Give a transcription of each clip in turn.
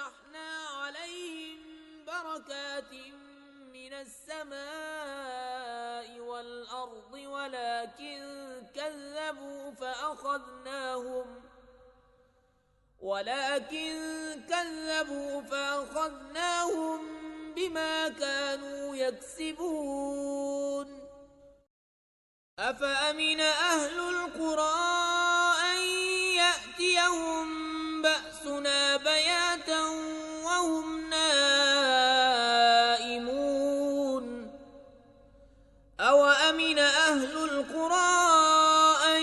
ففتحنا عليهم بركات من السماء والأرض ولكن كذبوا فأخذناهم بما كانوا يكسبون. أفأمن أهل القرى أن يأتيهم بأسنا بياتا وهم نائمون أوأمن أهل القرى أن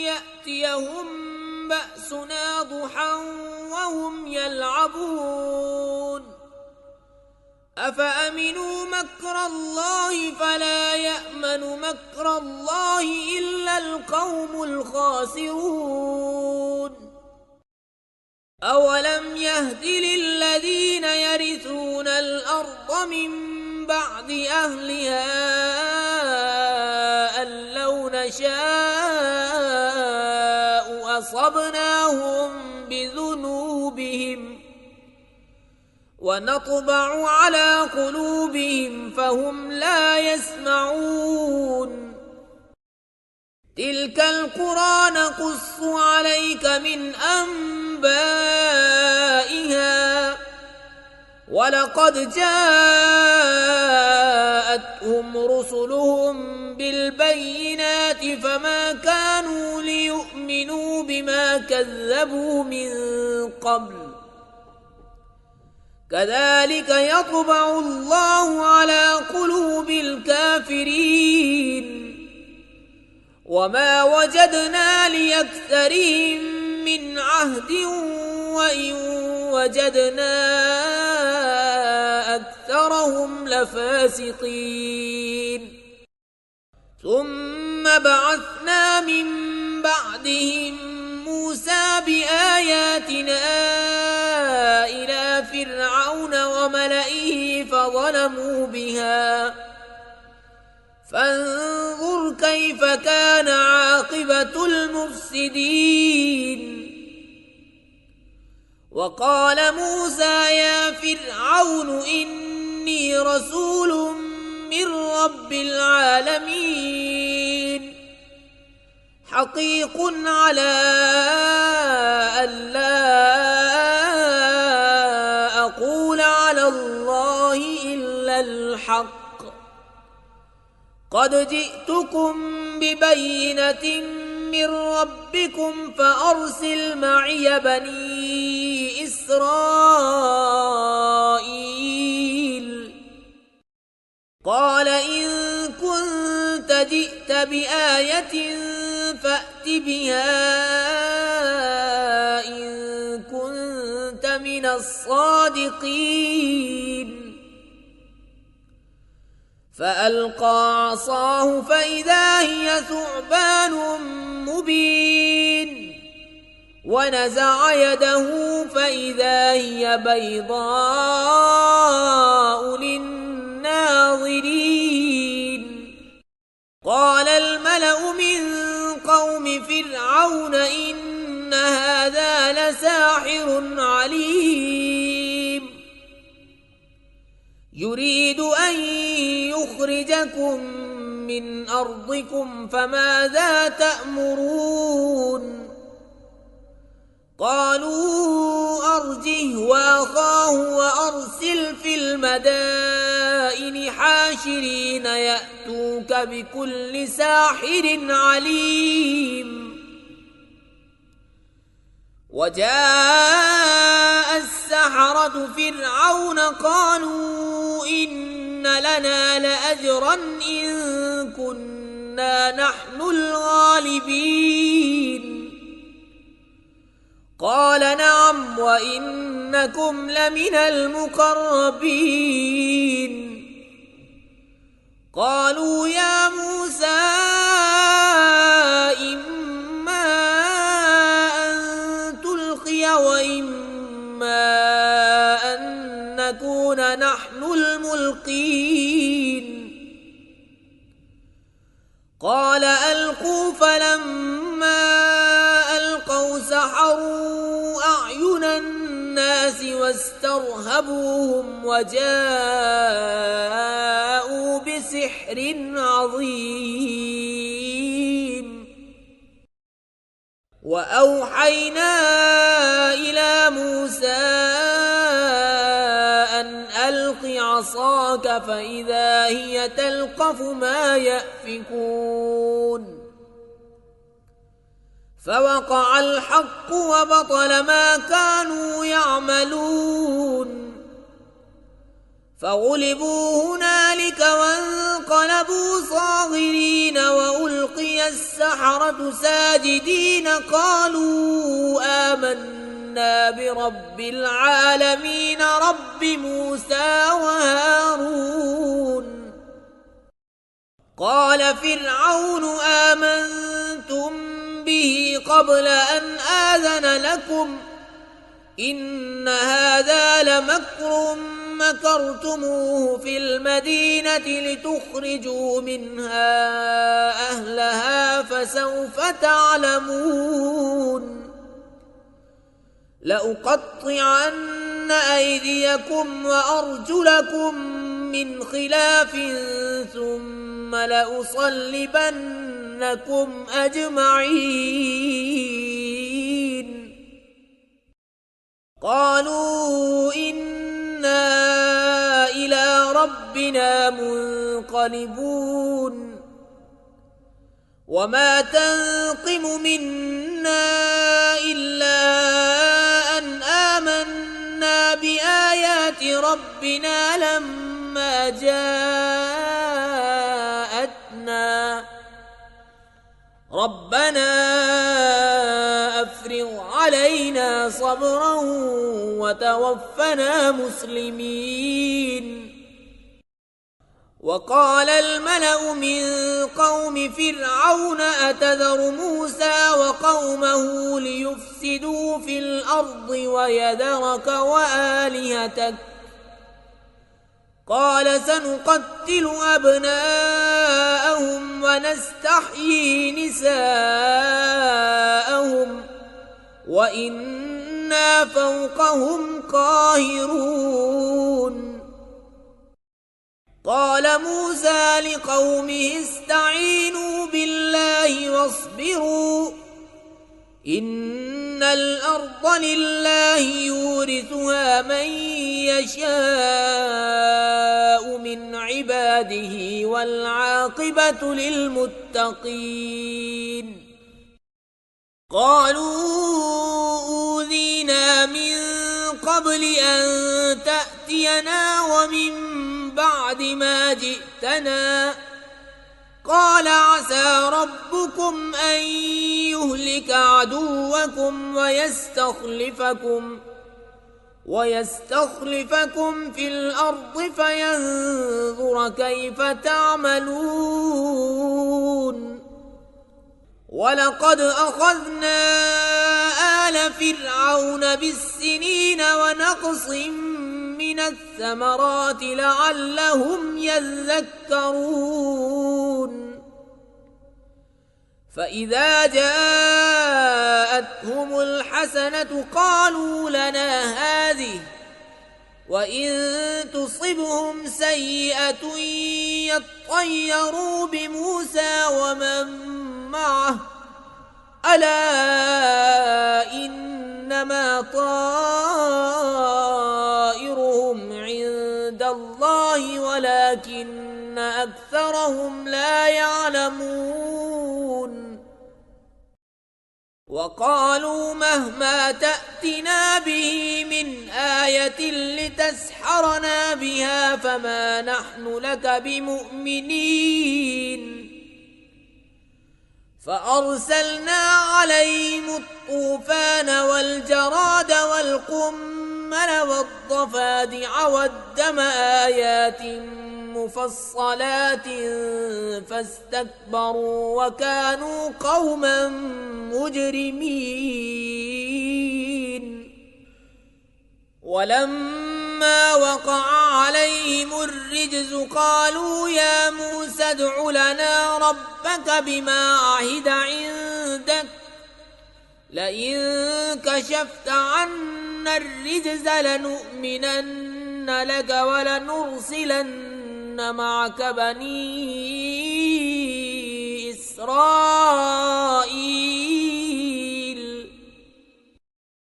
يأتيهم بأسنا ضحى وهم يلعبون أفأمنوا مكر الله فلا يأمن مكر الله إلا القوم الخاسرون. أولم يهد للذين يرثون الأرض من بعد أهلها أن لو نشاء أصبناهم بذنوبهم ونطبع على قلوبهم فهم لا يسمعون. تلك القرى نقص عليك من أنبائها ولقد جاءتهم رسلهم بالبينات فما كانوا ليؤمنوا بما كذبوا من قبل كذلك يطبع الله على قلوب الكافرين وما وجدنا لأكثرهم من عهد وإن وجدنا أكثرهم لفاسقين. ثم بعثنا من بعدهم موسى بآياتنا إلى فرعون وملئه فظلموا بها فانظر كيف كان عاقبة المفسدين. وقال موسى يا فرعون إني رسول من رب العالمين حقيق على ألا أقول على الله إلا الحق قد جئتكم ببينة من ربكم فأرسل معي بني إسرائيل. قال إن كنت جئت بآية فأت بها إن كنت من الصادقين. فألقى عصاه فإذا هي ثعبان مبين ونزع يده فإذا هي بيضاء للناظرين. قال الملأ من قوم فرعون إن هذا لساحر عليم يريد أن يخرجكم من أرضكم فماذا تأمرون. قالوا أرجه وأخاه وأرسل في المدائن حاشرين يأتوك بكل ساحر عليم. وجاء السحرة فرعون قالوا إن لنا لأجرا إن كنا نحن الغالبين. قال نعم وإنكم لمن المقربين. قالوا يا موسى إما أن تلقي وإما أن نكون نحن الملقين. قال ألقوا فلما ألقوا سحروا أعين الناس واسترهبوهم وجاءوا بسحر عظيم. وأوحينا إلى موسى أن ألق عصاك فإذا هي تلقف ما يأفكون فوقع الحق وبطل ما كانوا يعملون فغلبوا هنالك وانقلبوا صاغرين وألقي السحرة ساجدين قالوا آمنا برب العالمين رب موسى وهارون. قال فرعون آمنتم به قبل أن آذن لكم إن هذا لمكر مكرتموه في المدينة لتخرجوا منها أهلها فسوف تعلمون. لأقطعن أيديكم وأرجلكم من خلاف ثم لأصلبنكم أجمعين. قالوا إنا إلى ربنا منقلبون. وما تنقم منا إلا أن آمنا بآيات ربنا لما جاءتنا ربنا أفرغ علينا صبرا وتوفنا مسلمين. وقال الملأ من قوم فرعون أتذر موسى وقومه ليفسدوا في الأرض ويذرك وآلهتك قال سنقتل أبناءهم ونستحيي نساءهم وإنا فوقهم قاهرون. قال موسى لقومه استعينوا بالله واصبروا إن الأرض لله يورثها من يشاء من عباده والعاقبة للمتقين. قالوا أوذينا من قبل أن تأتينا ومن بعد ما جئتنا قال عسى ربكم أن يهلك عدوكم ويستخلفكم في الأرض فينظر كيف تعملون. ولقد أخذنا آل فرعون بالسنين ونقص من الثمرات لعلهم يذكرون. فإذا جاءتهم الحسنة قالوا لنا هذه وإن تصبهم سيئة يطيروا بموسى ومن معه ألا إنما طائرهم عند الله ولكن أكثرهم لا يعلمون. وقالوا مهما تأتنا به من آية لتسحرنا بها فما نحن لك بمؤمنين. فأرسلنا عليهم الطوفان والجراد والقمل والضفادع والدم آيات مفصلات فاستكبروا وكانوا قوما مجرمين. ولما وقع عليهم الرجز قالوا يا موسى ادع لنا ربك بما عهد عندك لئن كشفت عنا الرجز لنؤمنن لك ولنرسلن معك بني إسرائيل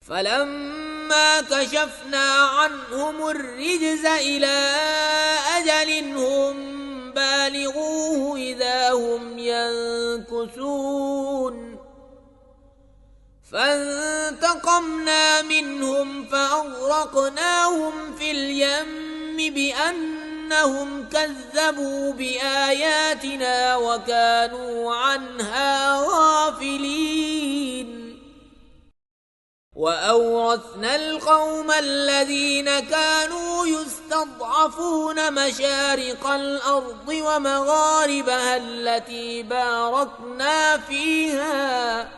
فلما كشفنا عنهم الرجز إلى أجل هم بالغوه إذا هم ينكثون فانتقمنا منهم فأغرقناهم في اليم بأنهم كذبوا بآياتنا وكانوا عنها غافلين وأورثنا القوم الذين كانوا يستضعفون مشارق الأرض ومغاربها التي باركنا فيها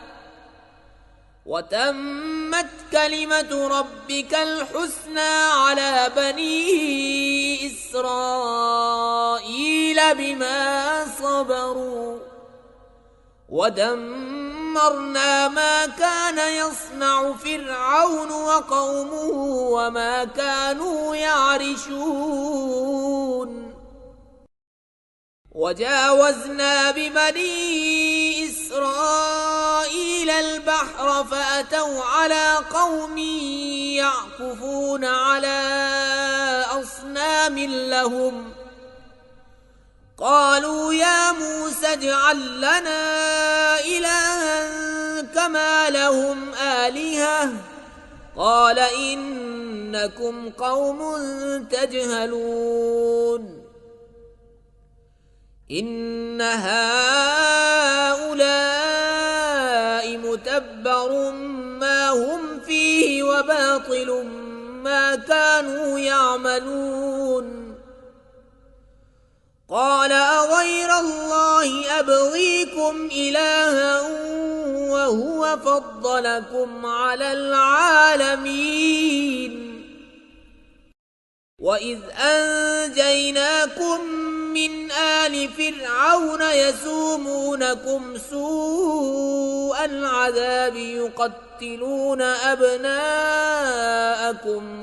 وتمت كلمة ربك الحسنى على بني إسرائيل بما صبروا ودمرنا ما كان يصنع فرعون وقومه وما كانوا يعرشون وجاوزنا ببني إسرائيل البحر فأتوا على قوم يعكفون على أصنام لهم قالوا يا موسى اجعل لنا إلها كما لهم آلهة قال إنكم قوم تجهلون إن هؤلاء متبر ما هم فيه وباطل ما كانوا يعملون قال أغير الله أبغيكم إلها وهو فضلكم على العالمين وإذ أنجيناكم من آل فرعون يسومونكم سوء العذاب يقتلون أبناءكم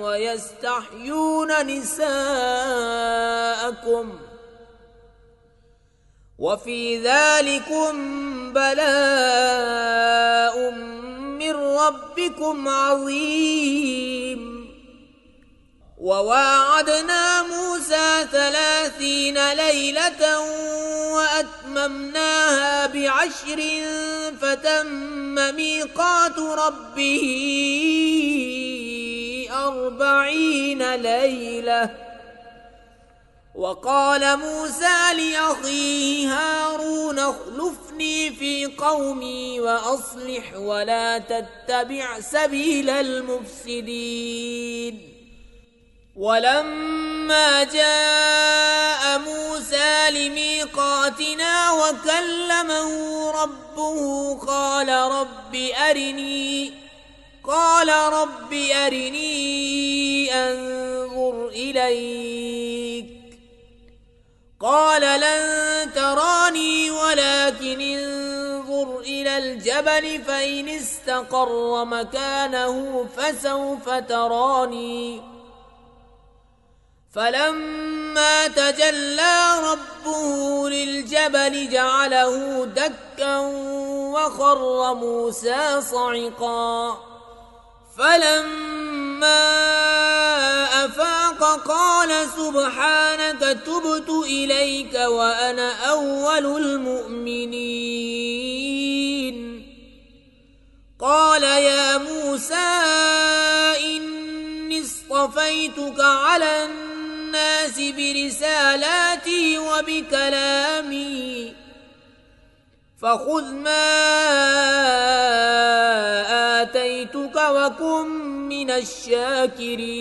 ويستحيون نساءكم وفي ذلكم بلاء من ربكم عظيم وواعدنا موسى 30 ليلة وأتممناها ب10 فتم ميقات ربه 40 ليلة وقال موسى لأخيه هارون اخلفني في قومي وأصلح ولا تتبع سبيل المفسدين ولما جاء موسى لميقاتنا وكلمه ربه قال رب أرني أنظر إليك قال لن تراني ولكن انظر إلى الجبل فإن استقر مكانه فسوف تراني فلما تجلى ربه للجبل جعله دكا وخر موسى صعقا فلما أفاق قال سبحانك تبت إليك وأنا أول المؤمنين قال يا موسى إني اصطفيتك على الناس برسالاتي وبكلامي فخذ ما آتيتك وكن من الشاكرين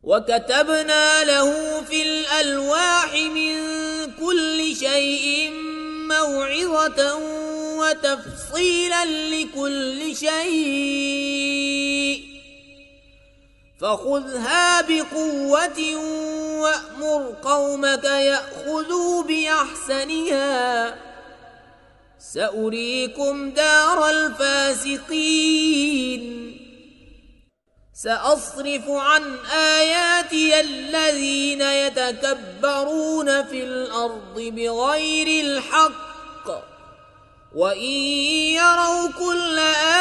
وكتبنا له في الألواح من كل شيء موعظة وتفصيلا لكل شيء فخذها بقوة وأمر قومك يأخذوا بأحسنها سأريكم دار الفاسقين سأصرف عن آياتي الذين يتكبرون في الأرض بغير الحق وإن يروا كل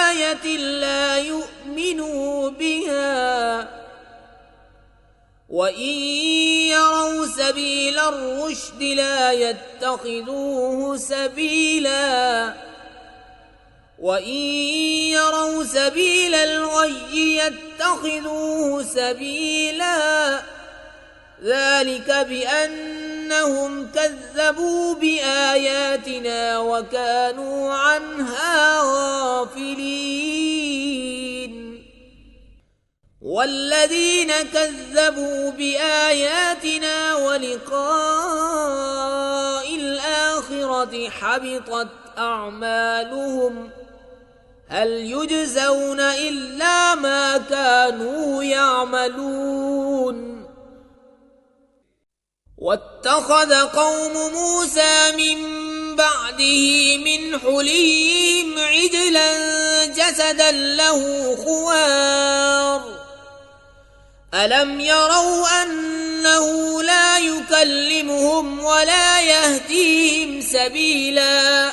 آية لا يؤمنوا بها وإن يروا سبيل الرشد لا يتخذوه سبيلا وإن يروا سبيل الغي يتخذوه سبيلا ذلك بأنهم كذبوا بآياتنا وكانوا عنها غافلين والذين كذبوا بآياتنا ولقاء الآخرة حبطت أعمالهم هل يجزون إلا ما كانوا يعملون واتخذ قوم موسى من بعده من حليهم عجلا جسدا له خوار ألم يروا أنه لا يكلمهم ولا يهديهم سبيلا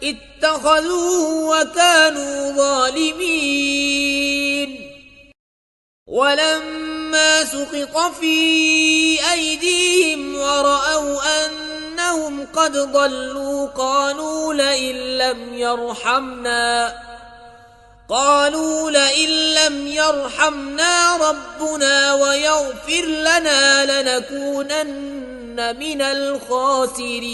اتخذوه وكانوا ظالمين ولما سقط في أيديهم ورأوا أنهم قد ضلوا قالوا لئن لم يرحمنا ربنا ويغفر لنا لنكونن من الخاسرين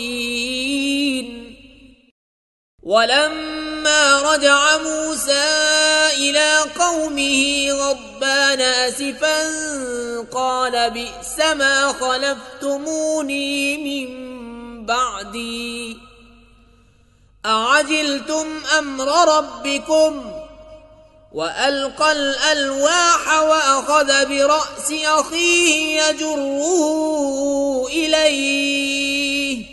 ولما رجع موسى إلى قومه غضبان أسفا قال بئس ما خلفتموني من بعدي أعجلتم أمر ربكم وألقى الألواح وأخذ برأس أخيه يجره إليه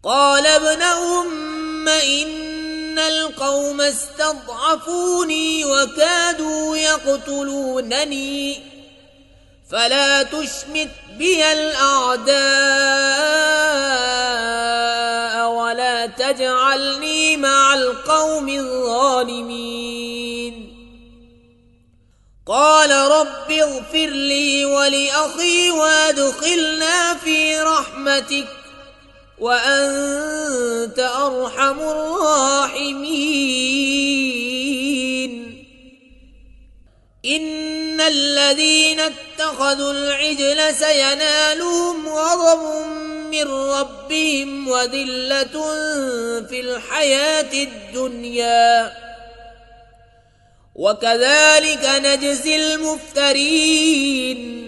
قال ابن أم إن القوم استضعفوني وكادوا يقتلونني فلا تشمت بي الأعداء ولا تجعلني مع القوم الظالمين قال رب اغفر لي ولأخي وادخلنا في رحمتك وأنت أرحم الراحمين إن الذين اتخذوا العجل سينالهم غضب من ربهم وذلة في الحياة الدنيا وكذلك نجزي المفترين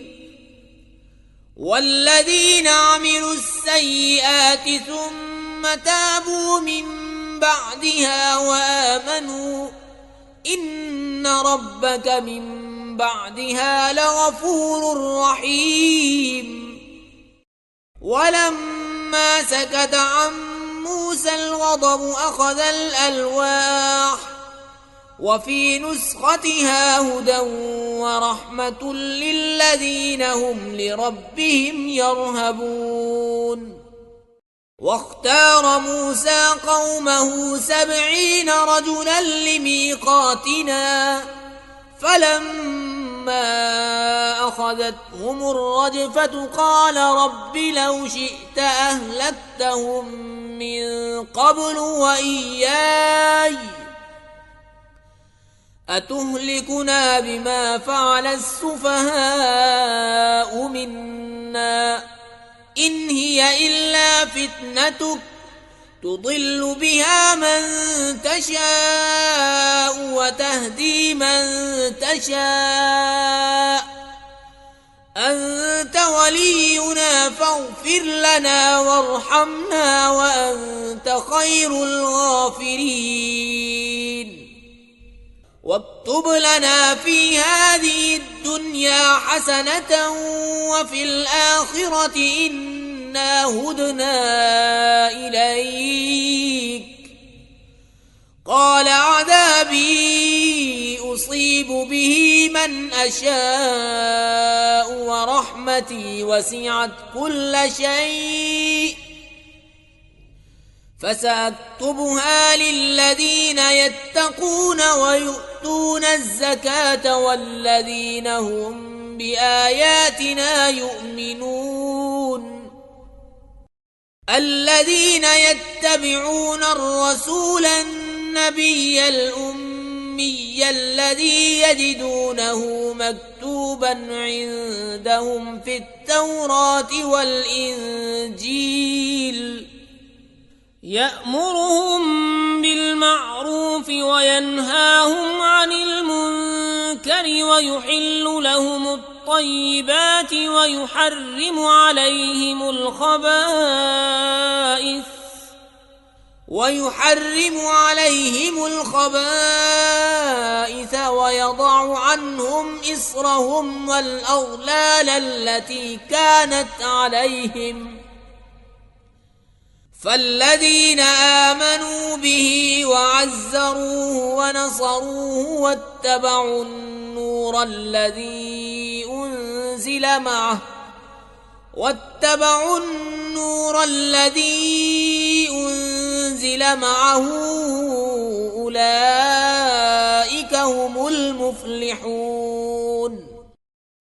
والذين عملوا السيئات ثم تابوا من بعدها وآمنوا إن ربك من بعدها لغفور رحيم ولما سكت عن موسى الغضب أخذ الألواح وفي نسختها هدى ورحمة للذين هم لربهم يرهبون واختار موسى قومه 70 رجلا لميقاتنا فلما أخذتهم الرجفة قال رب لو شئت أهلكتهم من قبل وإياي أتهلكنا بما فعل السفهاء منا إن هي إلا فتنتك تضل بها من تشاء وتهدي من تشاء أنت ولينا فاغفر لنا وارحمنا وأنت خير الغافرين واكتب لنا في هذه الدنيا حسنة وفي الآخرة إنا إنا هدنا إليك قال عذابي أصيب به من أشاء ورحمتي وسعت كل شيء فسأكتبها للذين يتقون ويؤتون الزكاة والذين هم بآياتنا يؤمنون الذين يتبعون الرسول النبي الأمي الذي يجدونه مكتوبا عندهم في التوراة والإنجيل يأمرهم بالمعروف وينهاهم عن المنكر ويحل لهم الطيبات ويحرم عليهم الخبائث ويضع عنهم إصرهم والأغلال التي كانت عليهم فالذين آمنوا به وعزروه ونصروه واتبعوا النور الذي أنزل معه أولئك هم المفلحون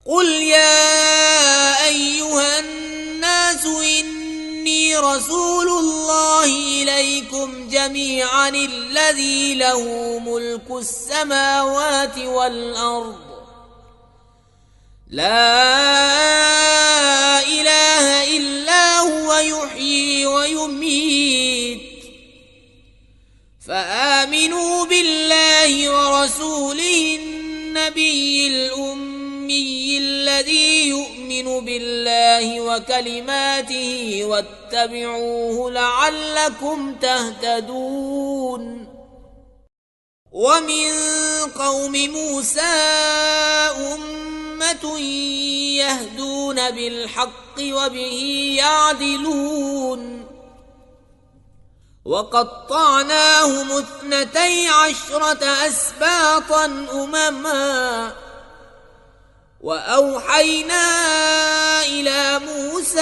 قل يا أيها الناس إني رسول الله إليكم جميعا الذي له ملك السماوات والأرض لا إله إلا هو يحيي ويميت فآمنوا بالله ورسوله النبي الأمي الذي يؤمن بالله وكلماته واتبعوه لعلكم تهتدون ومن قوم موسى أمة يهدون بالحق وبه يعدلون وقطعناهم 12 أسباطا أمما وأوحينا إلى موسى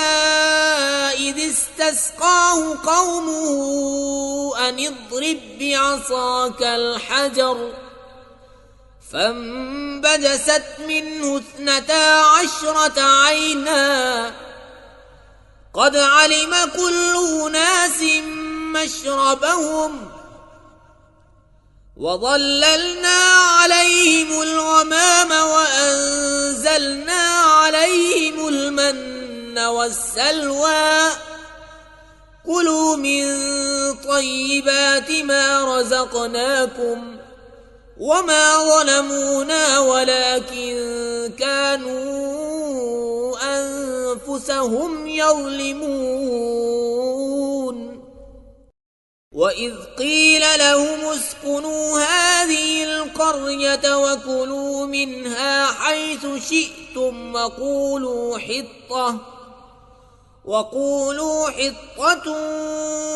إذ استسقاه قومه أن اضرب بعصاك الحجر فانبجست منه 12 عينا قد علم كل أناس مشربهم وظللنا عليهم الغمام وأنزلنا عليهم المن والسلوى كلوا من طيبات ما رزقناكم وما ظلمونا ولكن كانوا أنفسهم يظلمون وإذ قيل لهم اسكنوا هذه القرية وكلوا منها حيث شئتم وقولوا حطة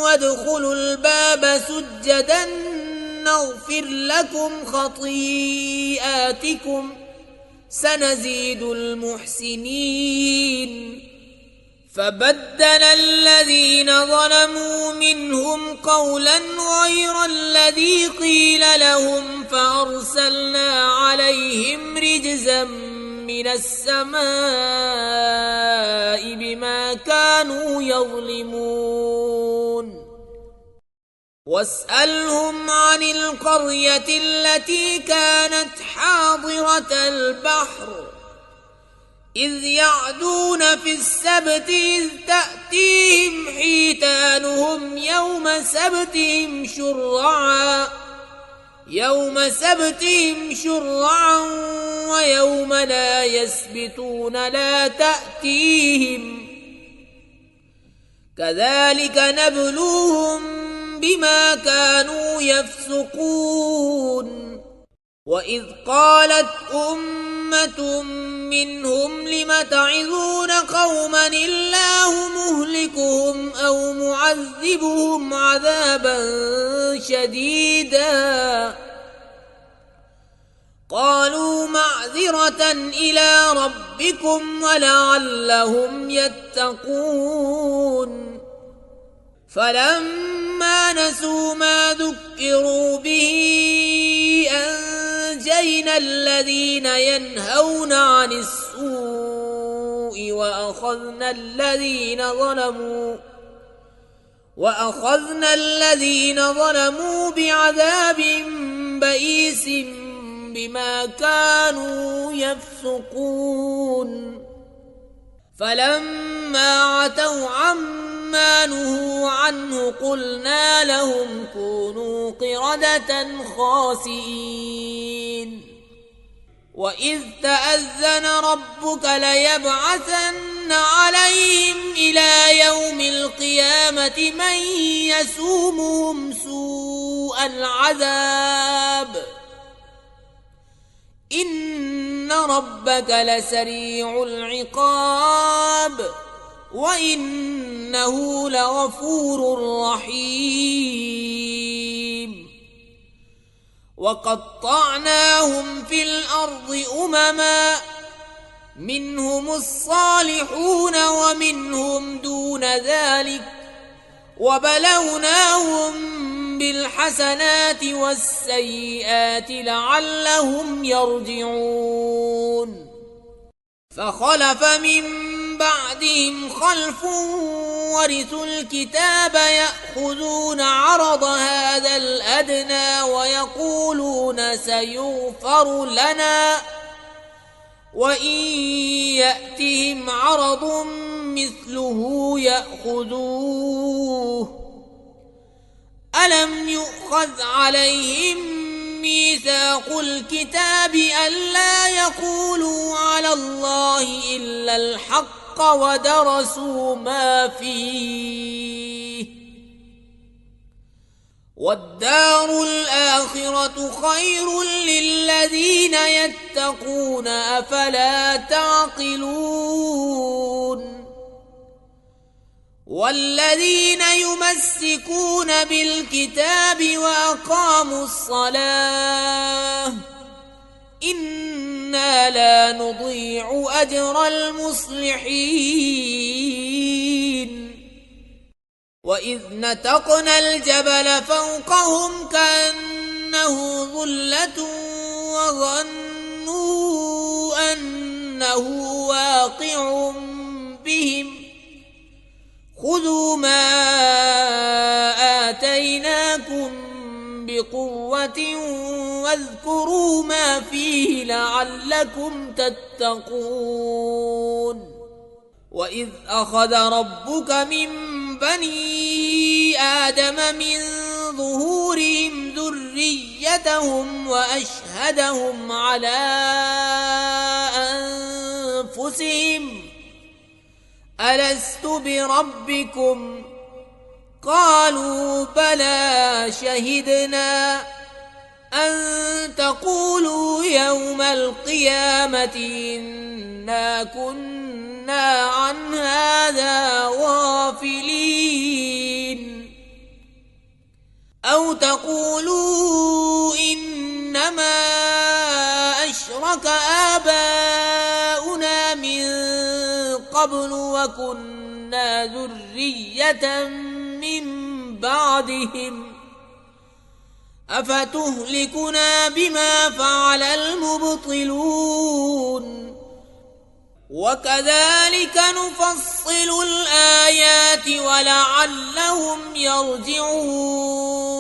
وادخلوا الباب سجدا نغفر لكم خطيئاتكم سنزيد المحسنين فبدل الذين ظلموا منهم قولا غير الذي قيل لهم فأرسلنا عليهم رجزا من السماء بما كانوا يظلمون واسألهم عن القرية التي كانت حاضرة البحر إذ يعدون في السبت إذ تأتيهم حيتانهم يوم سبتهم شرعا ويوم لا يسبتون لا تأتيهم كذلك نبلوهم بما كانوا يفسقون وإذ قالت أمة منهم لم تعظون قوما الله مهلكهم أو معذبهم عذابا شديدا قالوا معذرة إلى ربكم ولعلهم يتقون فلما نسوا ما ذكروا به أنجينا الذين ينهون عن السوء وأخذنا الذين ظلموا بعذاب بئيس بما كانوا يفسقون فلما عتوا عما نهوا عنه قلنا لهم كونوا قردة خاسئين وإذ تأذن ربك ليبعثن عليهم إلى يوم القيامة من يسومهم سوء العذاب إن ربك لسريع العقاب وإنه لغفور رحيم وقطعناهم في الأرض أمما منهم الصالحون ومنهم دون ذلك وبلوناهم بالحسنات والسيئات لعلهم يرجعون فخلف من بعدهم خلف ورثوا الكتاب يأخذون عرض هذا الأدنى ويقولون سيغفر لنا وإن يأتهم عرض مثله يأخذوه ألم يؤخذ عليهم ميثاق الكتاب ألا يقولوا على الله إلا الحق ودرسوا ما فيه والدار الآخرة خير للذين يتقون أفلا تعقلون والذين يمسكون بالكتاب وأقاموا الصلاة إنا لا نضيع أجر المصلحين وإذ نتقنا الجبل فوقهم كأنه ظلة وظنوا أنه واقع بهم خذوا ما آتيناكم بقوة واذكروا ما فيه لعلكم تتقون وإذ أخذ ربك من بني آدم من ظهورهم ذريتهم وأشهدهم على أنفسهم ألست بربكم قالوا بلى شهدنا أن تقولوا يوم القيامة إنا كنا عن هذا غافلين أو تقولوا إنما أشرك آباؤنا من قبل وكنا ذرية من بعدهم أفتهلكنا بما فعل المبطلون وكذلك نفصل الآيات ولعلهم يرجعون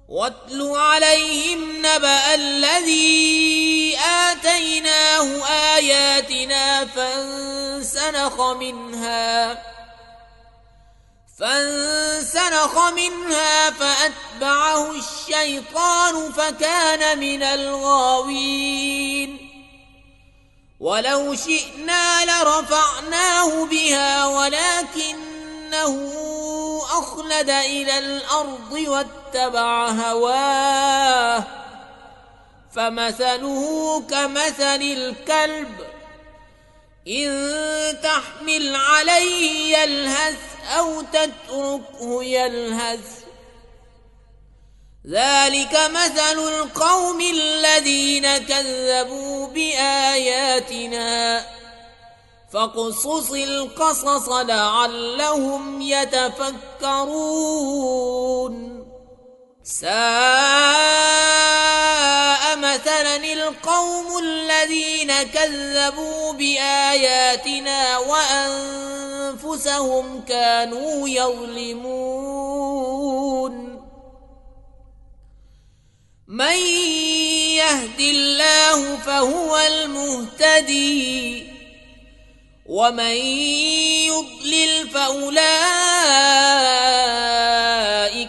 واتل عليهم نبأ الذي آتيناه آياتنا فانسلخ منها فأتبعه الشيطان فكان من الغاوين ولو شئنا لرفعناه بها ولكنه أخلد إلى الأرض واتبع هواه فمثله كمثل الكلب إن تحمل عليه يلهث أو تتركه يلهث ذلك مثل القوم الذين كذبوا بآياتنا فاقصص القصص لعلهم يتفكرون ساء مثلا القوم الذين كذبوا بآياتنا وأنفسهم كانوا يظلمون من يهد الله فهو المهتدي ومن يضلل فأولئك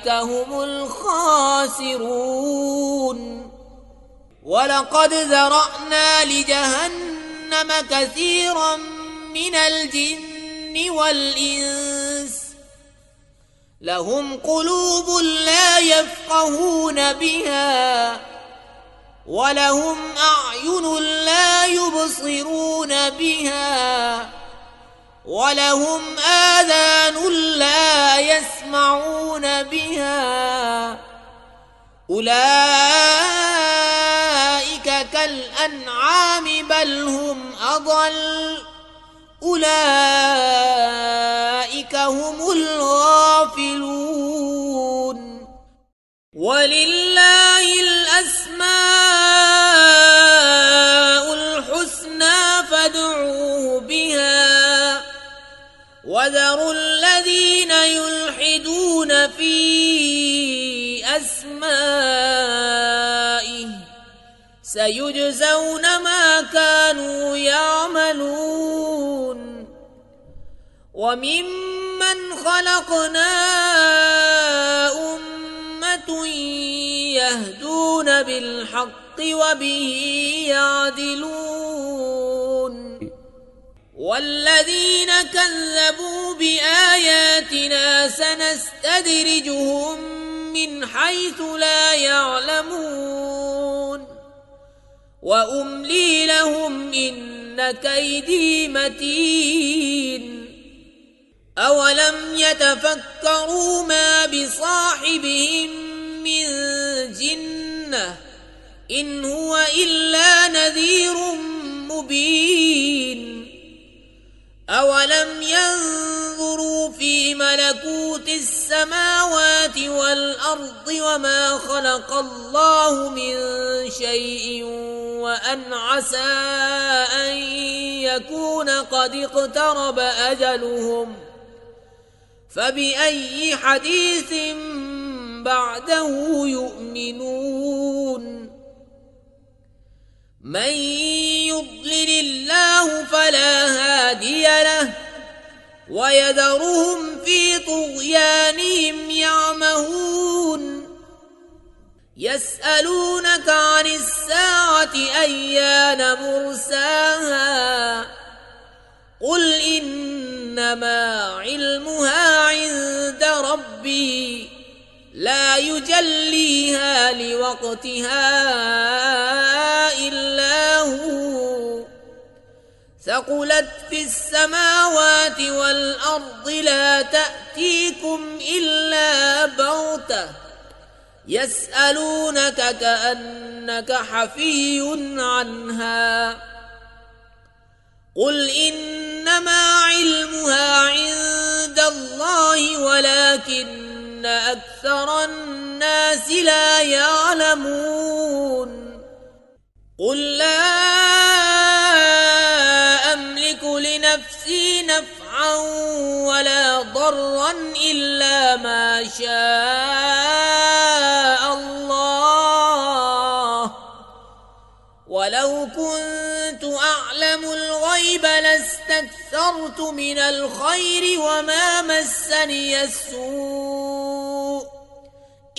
هم الخاسرون ولقد ذرأنا لجهنم كثيرا من الجن والإنس لهم قلوب لا يفقهون بها ولهم أعين لا يبصرون بها ولهم آذان لا يسمعون بها أولئك كالأنعام بل هم أضل أولئك هم الغافلون ولله الأسماء الحسنى فادعوه بها وذروا الذين يلحدون في أسمائه سيجزون ما كانوا يعملون وممن خلقنا أمة يهدون بالحق وبه يعدلون والذين كذبوا بآياتنا سنستدرجهم من حيث لا يعلمون وأملي لهم إن كيدي متين أولم يتفكروا ما بصاحبهم من جنة إن هو إلا نذير مبين أولم ينظروا في ملكوت السماوات والأرض وما خلق الله من شيء وأن عسى أن يكون قد اقترب أجلهم فبأي حديث بعده يؤمنون من يضلل الله فلا هادي له ويذرهم في طغيانهم يعمهون يسألونك عن الساعة أيان مرساها قل إنما علمها عند ربي لا يجليها لوقتها إلا هو ثقلت في السماوات والأرض لا تأتيكم إلا بغتة يسألونك كأنك حفي عنها قل إنما علمها عند الله ولكن أكثر الناس لا يعلمون قل لا أملك لنفسي نفعا ولا ضرا إلا ما شاء الله ولو كنت أعلم الغيب لاستكثرت من الخير وما مسني السوء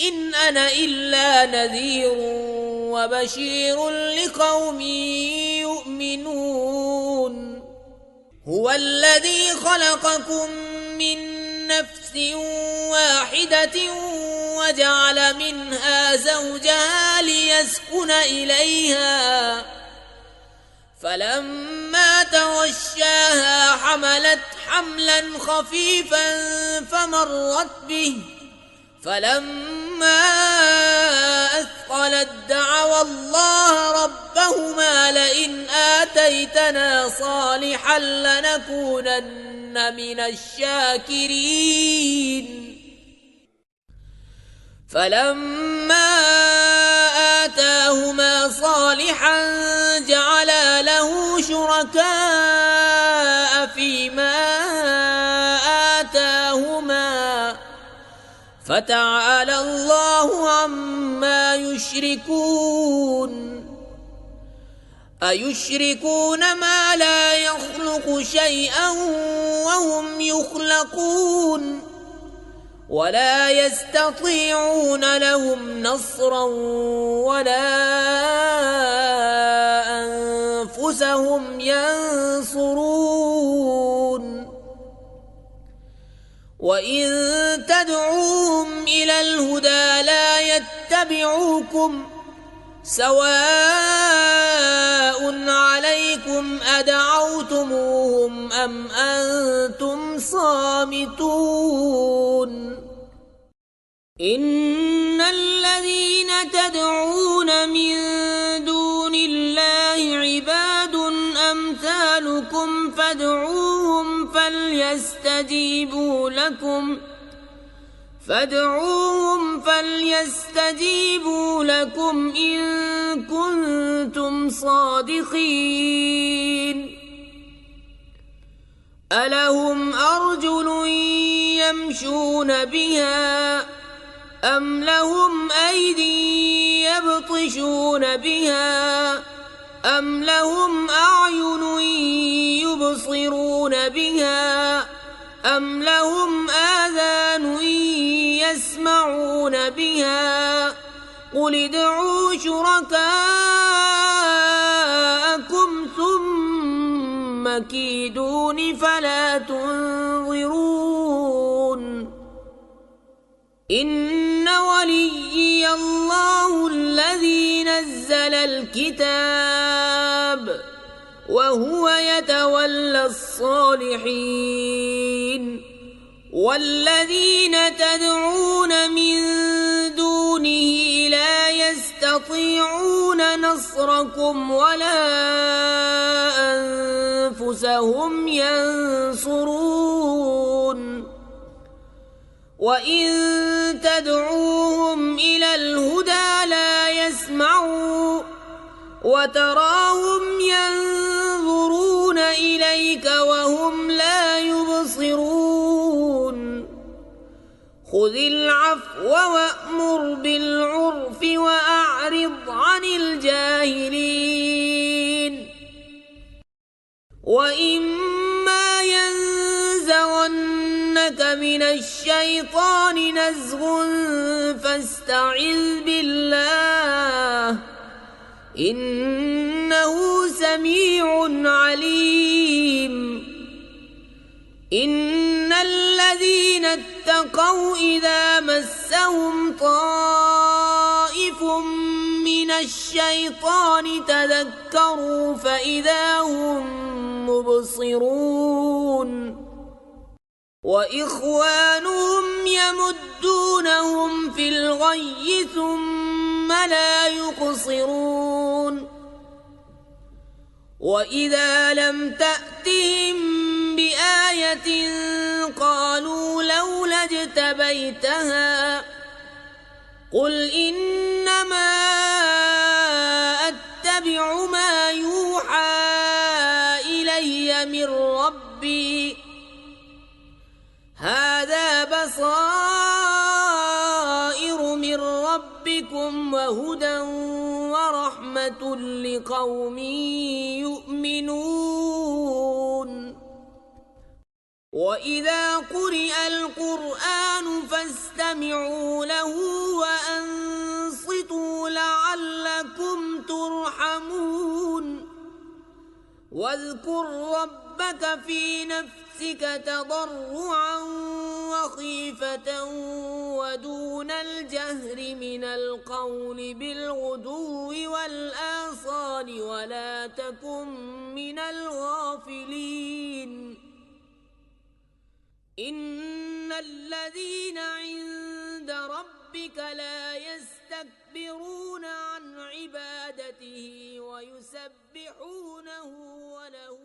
إن أنا إلا نذير وبشير لقوم يؤمنون هو الذي خلقكم من نفس واحدة وجعل منها زوجها ليسكن إليها فلما تغشاها حملت حملا خفيفا فمرت به فلما أثقلت دعوا الله ربهما لئن آتيتنا صالحا لنكونن من الشاكرين فلما آتاهما صالحا جعلا له شركاء فيما آتاهما فتعالى الله عما يشركون أيشركون ما لا يخلق شيئا وهم يخلقون ولا يستطيعون لهم نصرا ولا أنفسهم ينصرون وإن تدعوهم إلى الهدى لا يتبعوكم سواء عليكم أدعوتموهم أم أنتم صامتون إن الذين تدعون من دون الله عباد أمثالكم فادعوهم فليستجيبوا لكم إن كنتم صادقين ألهم أرجل يمشون بها أم لهم أيدي يبطشون بها أم لهم أعين يبصرون بها أم لهم آذان يسمعون بها قل ادعوا شركاءكم ثم كيدون فلا تنظرون إن وليي الله الذي نزل الكتاب وهو يتولى الصالحين والذين تدعون من دونه لا يستطيعون نصركم ولا أنفسهم ينصرون وإن تدعوهم إلى الهدى لا يسمعوا وتراهم ينظرون إليك وهم لا يبصرون خذ العفو وأمر بالعرف وأعرض عن الجاهلين وإما ينزغنك من الشيطان نزغ فاستعذ بالله إنه سميع عليم إن الذين اتقوا إذا مسهم طائف من الشيطان تذكروا فإذا هم مبصرون وإخوانهم يمدونهم في الغي ثم لا يقصرون وإذا لم تأتهم بآية قالوا لولا اجتبيتها قل إنما أتبع ما يوحى إلي من ربي هذا بصائر من ربكم وهدى ورحمة لقوم يؤمنون وإذا قرئ القرآن فاستمعوا له وأنصتوا لعلكم ترحمون واذكر ربك في نفسك تضرعا وخيفة ودون الجهر من القول بالغدو والآصال ولا تكن من الغافلين إن الذين عند ربك لا يستكبرون عن عبادته ويسبحونه وله